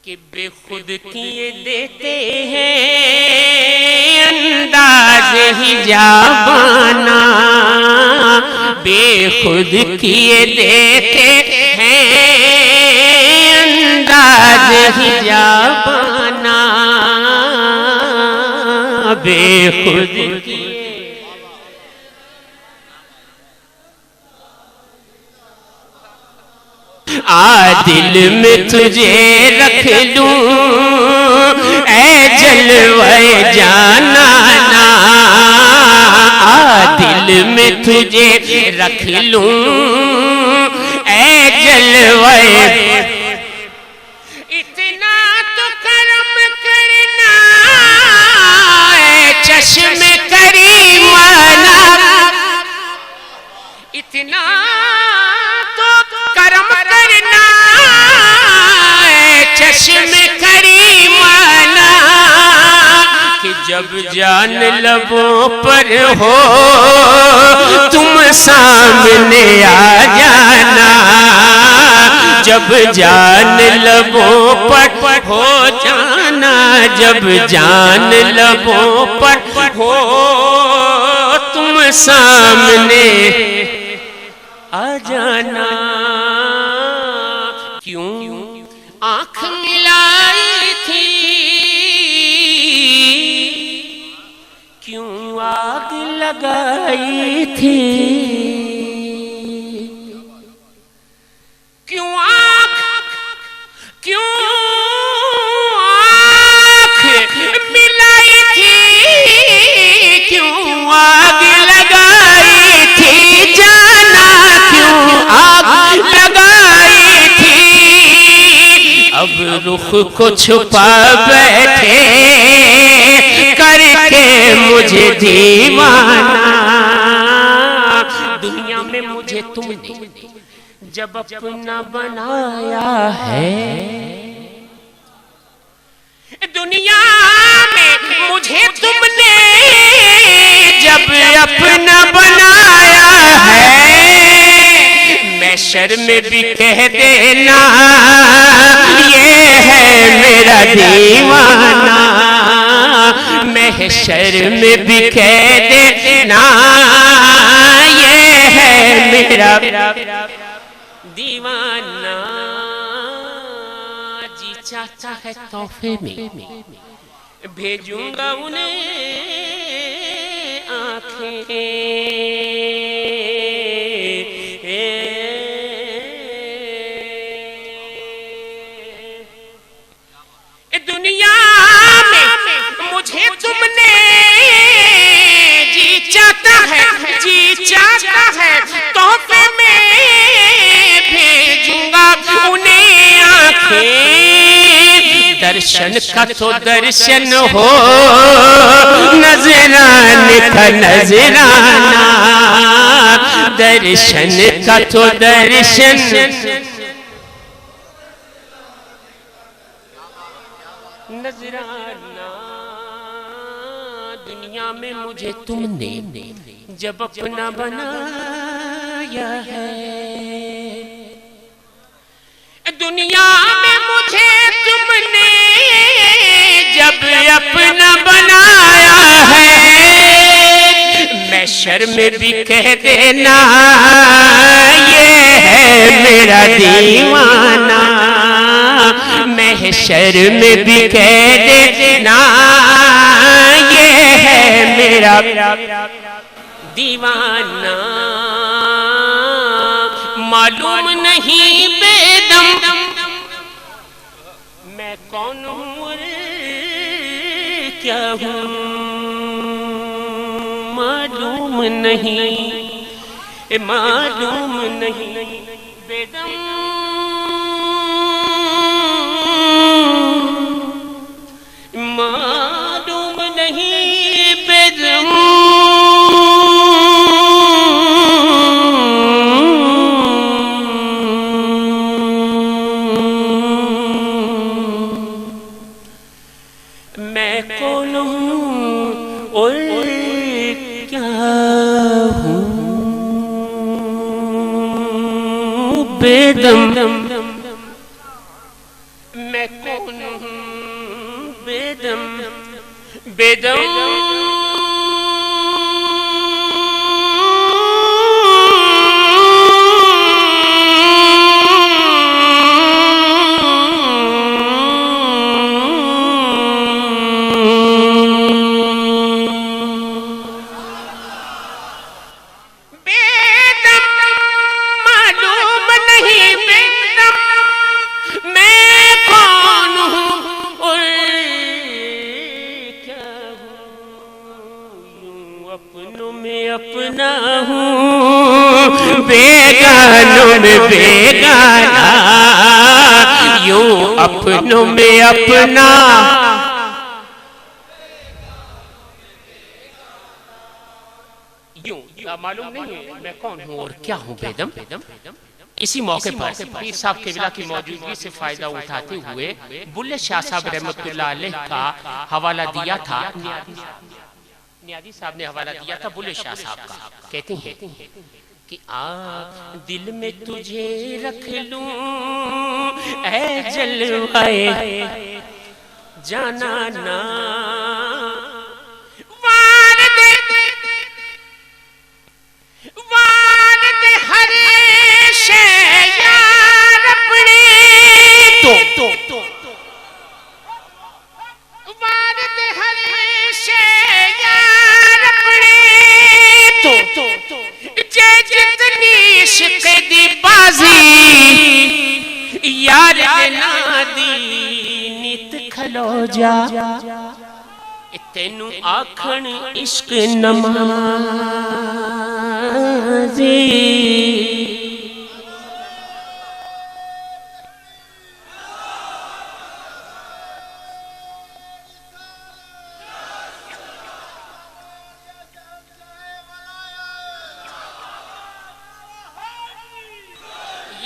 कि बेखुद किए देते हैं अंदाज हिजाबाना, बेखुद किए देते हैं अंदाज हिजाबाना, बेखुद किए दिल में तुझे रख लूं ऐ जलवे जाना ना, दिल में तुझे रख लूं ऐ जलवे, इतना तो करम करना ऐ चश्मे करीमाना, इतना करम करना चश्मे करीमाना, कि जब जान लबों पर हो तुम सामने आ जाना, जब जान लबों पर हो जाना, जब जान लबों पर हो तुम सामने आ जाना। क्यों आँख मिलाई थी, क्यों आग लगाई थी, क्यों आँख मिलाई थी, क्यों आग लगाई थी, जाना क्यों आग लगाई थी, अब रुख को छुपा बैठे करके मुझे दीवाना, दुनिया में मुझे तुमने जब अपना बनाया है, दुनिया में मुझे तुमने जब अपना बनाया है, महशर में भी कह देना ये है मेरा दीवाना, महशर में भी कह देना ये है मेरा दीवाना, जी चाहता है तोहफे में भेजूंगा उन्हें आँखें, दुनिया में मुझे तुमने जी चाहता है तोहफे में भेजूंगा उन्हें आँखें, दर्शन का तो दर्शन हो नजराने का नजराना, दर्शन का तो दर्शन नजराना, दुनिया में मुझे तुमने जब अपना बनाया है, दुनिया में मुझे तुमने जब अपना बनाया है, महशर में भी कह देना ये है मेरा दीवाना, महशर में भी कह देना ये है मेरा दीवाना, मालूम नहीं बेदम मैं कौन हूँ और क्या हूँ, मालूम नहीं बेदम मालूम नहीं बेदम, मैं कौन हूँ और क्या हूँ, बेदम मैं कौन हूँ बेदम बेदम अपना हूँ बेगानों में बेगाना यूं अपनों में अपना यूं मालूम नहीं है मैं कौन हूँ और क्या हूँ बेदम। इसी मौके पर पीर साहब केबला की मौजूदगी से फायदा उठाते हुए बुल्ले शाह साहब रहमतुल्लाह अलैह का हवाला दिया था। नियाज़ी साहब ने हवाला दिया था बुल्ले शाह साहब का। कहते हैं कि दिल में तुझे रख लूं ऐ जलवाए जाना ना वारद हर शे यार अपने तो वारद हर शे यार अपने तो जे जितनी इश्क दी बाजी यार ना दी नित खलो जा तेनू आखन इश्क नमाज़ी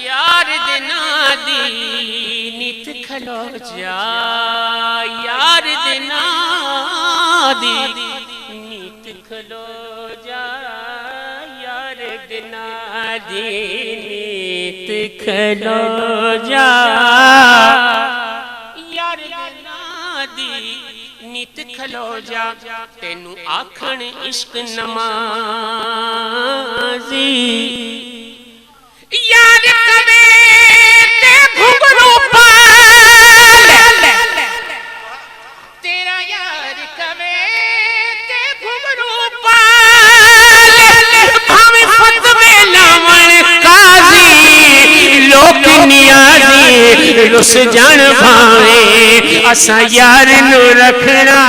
यार दिना दी नित खलो जा यार दिना दी नीत खलो जा यार दिना दी नीत खलो जा यार दिना दी नीत खलो जा तेनू आखन इश्क नमाज़ी यार कवे ते घुंघरू पाल तेरा यार कवे ते घुंघरू पाल भावे फतवे लावण काजी लोक नियाज़ी रुस जान भावे असा यार नू रखना